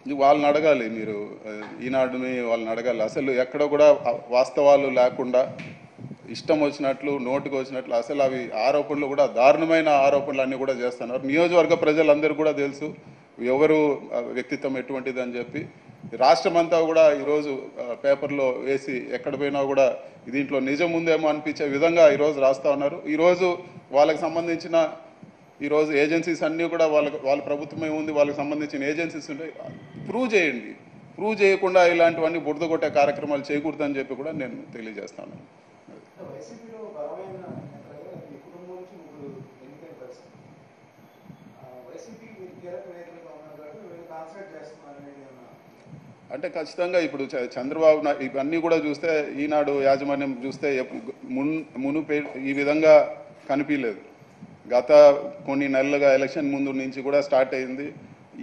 ఇది వాళ్ళని అడగాలి మీరు. ఈనాడుని వాళ్ళని అడగాలి. అసలు ఎక్కడ కూడా వాస్తవాలు లేకుండా ఇష్టం వచ్చినట్లు నోటుకు వచ్చినట్లు అసలు అవి ఆరోపణలు కూడా దారుణమైన ఆరోపణలు అన్నీ కూడా చేస్తున్నారు. నియోజకవర్గ ప్రజలందరూ కూడా తెలుసు ఎవరు వ్యక్తిత్వం ఎటువంటిది అని చెప్పి. రాష్ట్రం అంతా కూడా ఈరోజు పేపర్లో వేసి ఎక్కడ పోయినా కూడా దీంట్లో నిజం ఉందేమో అనిపించే విధంగా ఈరోజు రాస్తూ ఉన్నారు. ఈరోజు వాళ్ళకి సంబంధించిన ఈరోజు ఏజెన్సీస్ అన్నీ కూడా వాళ్ళ ప్రభుత్వమే ఉంది, వాళ్ళకి సంబంధించిన ఏజెన్సీస్ ఉంటాయి. ప్రూవ్ చేయండి. ప్రూవ్ చేయకుండా ఇలాంటివన్నీ బురద కొట్టే కార్యక్రమాలు చేయకూడదని చెప్పి కూడా నేను తెలియజేస్తాను. అంటే ఖచ్చితంగా ఇప్పుడు చంద్రబాబు ఇవన్నీ కూడా చూస్తే ఈనాడు యాజమాన్యం చూస్తే మునుపే ఈ విధంగా కనిపించలేదు. గత కొన్ని నెలలుగా ఎలక్షన్ ముందు నుంచి కూడా స్టార్ట్ అయింది.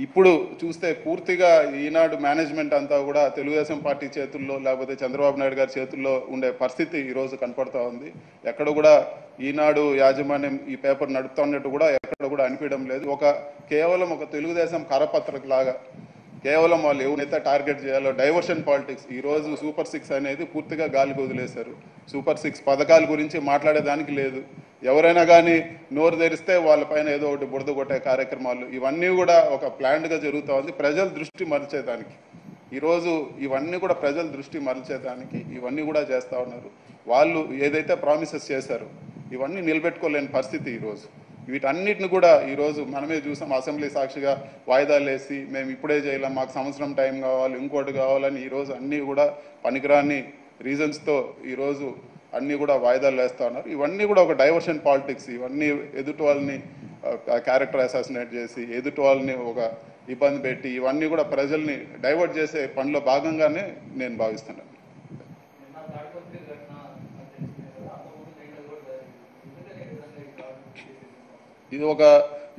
ఇప్పుడు చూస్తే పూర్తిగా ఈనాడు మేనేజ్మెంట్ అంతా కూడా తెలుగుదేశం పార్టీ చేతుల్లో లేకపోతే చంద్రబాబు నాయుడు గారి చేతుల్లో ఉండే పరిస్థితి ఈరోజు కనపడుతూ ఉంది. ఎక్కడ కూడా ఈనాడు యాజమాన్యం ఈ పేపర్ నడుపుతున్నట్టు కూడా ఎక్కడ కూడా అనిపించడం లేదు. కేవలం ఒక తెలుగుదేశం కరపత్రక లాగా కేవలం వాళ్ళు ఎవరైతే టార్గెట్ చేయాలో డైవర్షన్ పాలిటిక్స్. ఈరోజు సూపర్ 6 అనేది పూర్తిగా గాలికి వదిలేశారు. సూపర్ 6 పథకాల గురించి మాట్లాడేదానికి లేదు. ఎవరైనా కానీ నోరు తెరిస్తే వాళ్ళపైన ఏదో ఒకటి బురద కొట్టే కార్యక్రమాలు ఇవన్నీ కూడా ఒక ప్లాన్డ్గా జరుగుతూ ఉంది. ప్రజల దృష్టి మరల్చేదానికి ఈరోజు ఇవన్నీ కూడా ప్రజల దృష్టి మరల్చేదానికి ఇవన్నీ కూడా చేస్తూ ఉన్నారు. వాళ్ళు ఏదైతే ప్రామిసెస్ చేశారో ఇవన్నీ నిలబెట్టుకోలేని పరిస్థితి ఈరోజు. వీటన్నిటిని కూడా ఈరోజు మనమే చూసాం. అసెంబ్లీ సాక్షిగా వాయిదాలు వేసి మేము ఇప్పుడే చేయలేం, మాకు సంవత్సరం టైం కావాలి, ఇంకోటి కావాలని ఈరోజు అన్నీ కూడా పనికిరాని రీజన్స్తో ఈరోజు అన్నీ కూడా వాయిదాలు వేస్తూ ఉన్నారు. ఇవన్నీ కూడా ఒక డైవర్షన్ పాలిటిక్స్. ఇవన్నీ ఎదుటి వాళ్ళని క్యారెక్టర్ అసాసినేట్ చేసి ఎదుటి వాళ్ళని ఒక ఇబ్బంది పెట్టి ఇవన్నీ కూడా ప్రజల్ని డైవర్ట్ చేసే పనిలో భాగంగానే నేను భావిస్తున్నాను. ఇది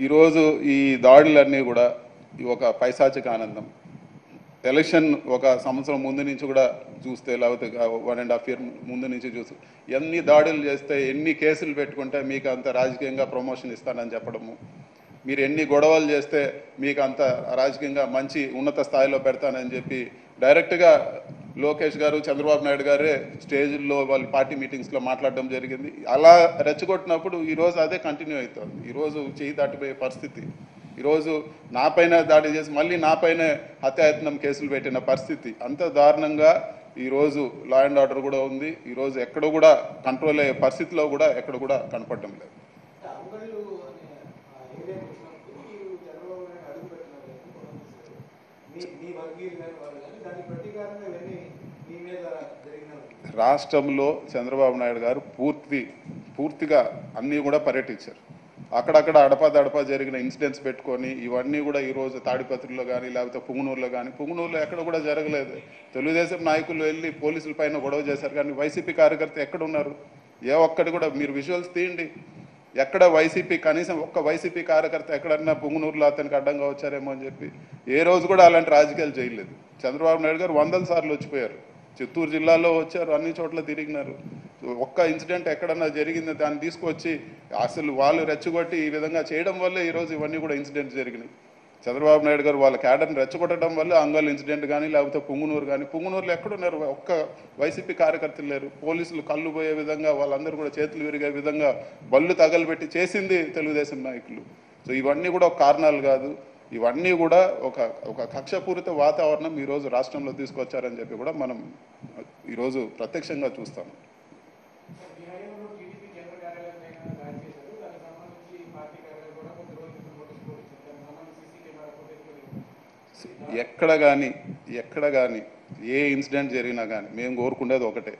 ఈరోజు ఈ దాడులన్నీ కూడా ఒక పైశాచిక ఆనందం. ఎలక్షన్ ఒక సంవత్సరం ముందు నుంచి కూడా చూస్తే లేకపోతే 1.5 year ముందు నుంచి చూస్తే ఎన్ని దాడులు చేస్తే ఎన్ని కేసులు పెట్టుకుంటే మీకు అంత రాజకీయంగా ప్రమోషన్ ఇస్తానని చెప్పడము, మీరు ఎన్ని గొడవలు చేస్తే మీకు అంత రాజకీయంగా మంచి ఉన్నత స్థాయిలో పెడతానని చెప్పి డైరెక్ట్గా లోకేష్ గారు చంద్రబాబు నాయుడు గారే స్టేజ్లో వాళ్ళ పార్టీ మీటింగ్స్లో మాట్లాడడం జరిగింది. అలా రెచ్చగొట్టినప్పుడు ఈరోజు అదే కంటిన్యూ అవుతుంది. ఈరోజు చేయి దాటిపోయే పరిస్థితి. ఈరోజు నాపైన దాడి చేసి మళ్ళీ నాపైనే హత్యాయత్నం కేసులు పెట్టిన పరిస్థితి. అంత దారుణంగా ఈరోజు లా అండ్ ఆర్డర్ కూడా ఉంది. ఈరోజు ఎక్కడ కూడా కంట్రోల్ అయ్యే పరిస్థితిలో కూడా ఎక్కడ కూడా కనపడడం లేదు. రాష్ట్రంలో చంద్రబాబు నాయుడు గారు పూర్తిగా అన్నీ కూడా పర్యటించారు. అక్కడక్కడ అడపా జరిగిన ఇన్సిడెంట్స్ పెట్టుకొని ఇవన్నీ కూడా ఈరోజు తాడిపత్రిలో కానీ లేకపోతే పుంగనూరులో కానీ, పుంగనూరులో ఎక్కడ కూడా జరగలేదు. తెలుగుదేశం నాయకులు వెళ్ళి పోలీసుల పైన గొడవ చేశారు కానీ వైసీపీ కార్యకర్త ఎక్కడ ఉన్నారు? ఏ ఒక్కటి కూడా మీరు విజువల్స్ తీయండి. ఎక్కడ వైసీపీ కనీసం ఒక్క వైసీపీ కార్యకర్త ఎక్కడన్నా పుంగనూరులో అతనికి అడ్డంగా వచ్చారేమో అని చెప్పి ఏ రోజు కూడా అలాంటి రాజకీయాలు చేయలేదు. చంద్రబాబు నాయుడు గారు 100 సార్లు వచ్చిపోయారు. చిత్తూరు జిల్లాలో వచ్చారు, అన్ని చోట్ల తిరిగినారు. ఒక్క ఇన్సిడెంట్ ఎక్కడన్నా జరిగింది దాన్ని తీసుకొచ్చి అసలు వాళ్ళు రెచ్చగొట్టి ఈ విధంగా చేయడం వల్లే ఈరోజు ఇవన్నీ కూడా ఇన్సిడెంట్స్ జరిగినాయి. చంద్రబాబు నాయుడు గారు వాళ్ళ క్యాడర్ని రెచ్చగొట్టడం వల్ల అంగల్ ఇన్సిడెంట్ కానీ లేకపోతే పుంగనూరు కానీ, పుంగనూరులో ఎక్కడున్నారు? ఒక్క వైసీపీ కార్యకర్తలు లేరు. పోలీసులు కళ్ళు పోయే విధంగా వాళ్ళందరూ కూడా చేతులు విరిగే విధంగా బళ్ళు తగలబెట్టి చేసింది తెలుగుదేశం నాయకులు. సో ఇవన్నీ కూడా ఒక కారణాలు కాదు. ఇవన్నీ కూడా ఒక కక్షపూరిత వాతావరణం ఈరోజు రాష్ట్రంలో తీసుకొచ్చారని చెప్పి కూడా మనం ఈరోజు ప్రత్యక్షంగా చూస్తాం. ఎక్కడ కానీ ఏ ఇన్సిడెంట్ జరిగినా కానీ మేము కోరుకునేది ఒకటే,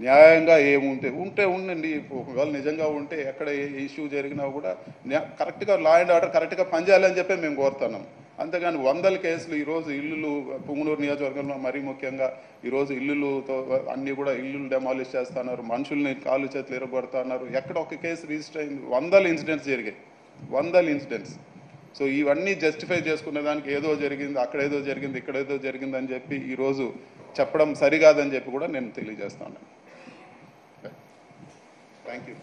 న్యాయంగా ఉంటే ఉండండి. ఒకవేళ నిజంగా ఉంటే ఎక్కడ ఏ ఇష్యూ జరిగినా కూడా కరెక్ట్గా లా అండ్ ఆర్డర్ కరెక్ట్గా పనిచేయాలని చెప్పి మేము కోరుతున్నాం. అంతేగాని 100 కేసులు ఈరోజు ఇల్లులు పుంగనూరు నియోజకవర్గంలో మరీ ముఖ్యంగా ఈరోజు ఇల్లులతో అన్నీ కూడా ఇల్లులు డెమాలిష్ చేస్తున్నారు, మనుషుల్ని కాళ్ళు చేతులు ఎరగొడుతున్నారు. ఎక్కడ ఒక కేసు రిజిస్టర్ అయింది? 100 ఇన్సిడెంట్స్ జరిగాయి, 100 ఇన్సిడెంట్స్. సో ఇవన్నీ జస్టిఫై చేసుకునే దానికి ఏదో జరిగింది, అక్కడేదో జరిగింది, ఇక్కడేదో జరిగింది అని చెప్పి ఈరోజు చెప్పడం సరికాదని చెప్పి కూడా నేను తెలియజేస్తాను. Thank you.